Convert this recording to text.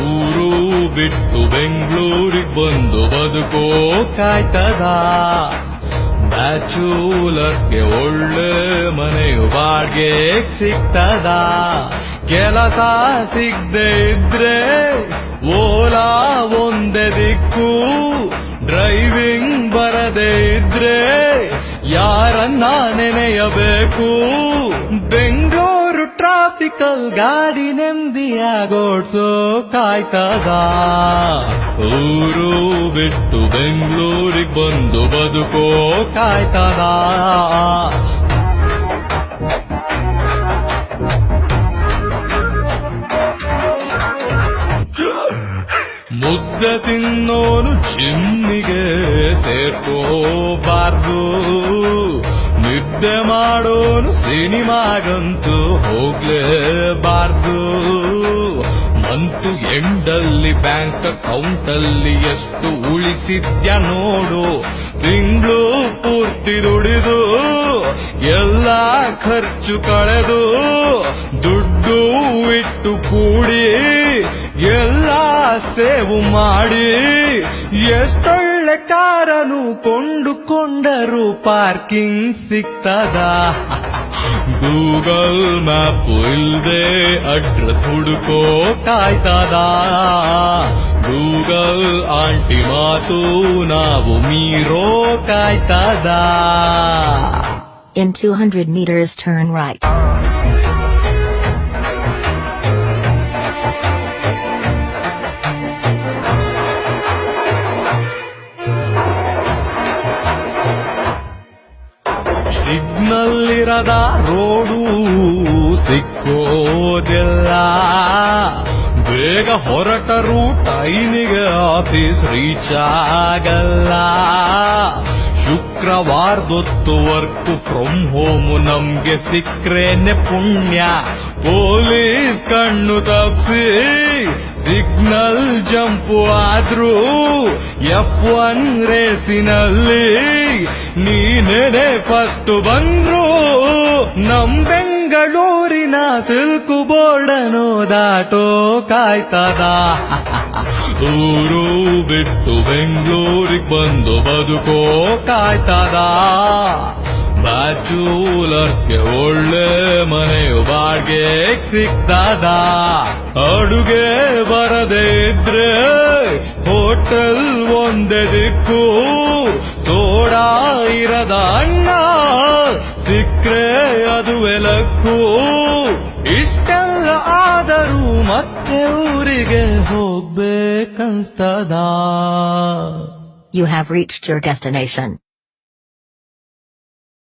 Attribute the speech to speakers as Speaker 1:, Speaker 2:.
Speaker 1: ಊರು ಬಿಟ್ಟು ಬೆಂಗಳೂರಿಗೆ ಬಂದು ಬದುಕೋಕಾಯ್ತದ ಬ್ಯಾಚುಲರ್ಸ್ಗೆ ಒಳ್ಳೆ ಮನೆಯು ಬಾಡ್ಗೆ ಸಿಗ್ತದ ಕೆಲಸ ಸಿಗದೆ ಇದ್ರೆ ಓಲಾ ಒಂದೇ ದಿಕ್ಕು ಡ್ರೈವಿಂಗ್ ಬರದೆ ಇದ್ರೆ ಯಾರನ್ನ ನೆನೆಯಬೇಕು ಬೆಂಗಳೂರು ಟ್ರಾಫಿಕಲ್ ಗಾಡಿ ನೆಮ್ಮದಿಯಾಗೋಡ್ಸೋ ಕಾಯ್ತದ ಊರು ಬಿಟ್ಟು ಬೆಂಗಳೂರಿಗೆ ಬಂದು ಬದುಕೋ ಕಾಯ್ತದ ಮುದ್ದೆ ತಿನ್ನೋನು ಜಿಮ್ಮಿಗೆ ಸೇರ್ಕೋಬಾರ್ದು ನಿದ್ದೆ ಮಾಡೋನು ಸಿನಿಮಾಗಂತೂ ಹೋಗ್ಲೇಬಾರ್ದು ಮಂತು ಎಂಡಲ್ಲಿ ಬ್ಯಾಂಕ್ ಅಕೌಂಟ್ ಅಲ್ಲಿ ಎಷ್ಟು ಉಳಿಸಿದ್ಯ ನೋಡು ತಿಂಗಳು ಪೂರ್ತಿ ದುಡಿದು ಎಲ್ಲ ಖರ್ಚು ಕಳೆದು ದುಡ್ಡು ಇಟ್ಟು ಕೂಡಿ ಎಲ್ಲ ಸೇವು ಮಾಡಿ ಎಷ್ಟೊಳ್ಳೆ ಕಾರನು ಕೊಂಡುಕೊಂಡರು ಪಾರ್ಕಿಂಗ್ ಸಿಗ್ತದ ಗೂಗಲ್ ಮ್ಯಾಪ್ ಇಲ್ದೆ ಅಡ್ರೆಸ್ ಹುಡುಕೋ ಕಾಯ್ತದ ಗೂಗಲ್ ಆಂಟಿ ಮಾತು ನಾವು ಮೀರೋ ಕಾಯ್ತದ
Speaker 2: In 200 meters turn right.
Speaker 1: Signal ಇರದ ರೋಡು ಸಿಕ್ಕೋದಿಲ್ಲ ಬೇಗ ಹೊರಟರು ಟೈಮಿಗೆ ಆಫೀಸ್ ರೀಚ್ ಆಗಲ್ಲ ಶುಕ್ರವಾರದೊತ್ತು ವರ್ಕ್ ಫ್ರಮ್ ಹೋಮ್ ನಮ್ಗೆ ಸಿಕ್ರೇನೆ ಪುಣ್ಯ ಪೊಲೀಸ್ ಕಣ್ಣು ತಪ್ಸಿ ಸಿಗ್ನಲ್ ಜಂಪು ಆದ್ರೂ F1 ರೇಸಿನಲ್ಲಿ ನೀನೇನೆ ಫಸ್ಟ್ ಬಂದ್ರು ನಮ್ ಬೆಂಗಳೂರಿನ ಸಿಲ್ಕು ಬೋರ್ಡನು ದಾಟೋ ಕಾಯ್ತದ ಊರು ಬಿಟ್ಟು ಬೆಂಗಳೂರಿಗೆ ಬಂದು ಬದುಕೋ ಕಾಯ್ತದ ಬ್ಯಾಚುಲರ್ಸ್ಗೆ ಒಳ್ಳೆ ಮನೆಯು ಬಾಡ್ಗೆ ಸಿಗ್ತದ ಅಡುಗೆ ಬರದೆ ಇದ್ರೆ ಹೋಟೆಲ್ ಒಂದೇ ದಿಕ್ಕು ಸೋಡಾ ಇರದ ಅನ್ನ ಸಿಕ್ರೆ ಅದುವೆ ಲಕ್ಕು ಇಷ್ಟೆಲ್ಲ ಆದರೂ ಮತ್ತೆ ಊರಿಗೆ ಹೋಗ್ಬೇಕನ್ಸ್ತದ
Speaker 2: You have reached your destination.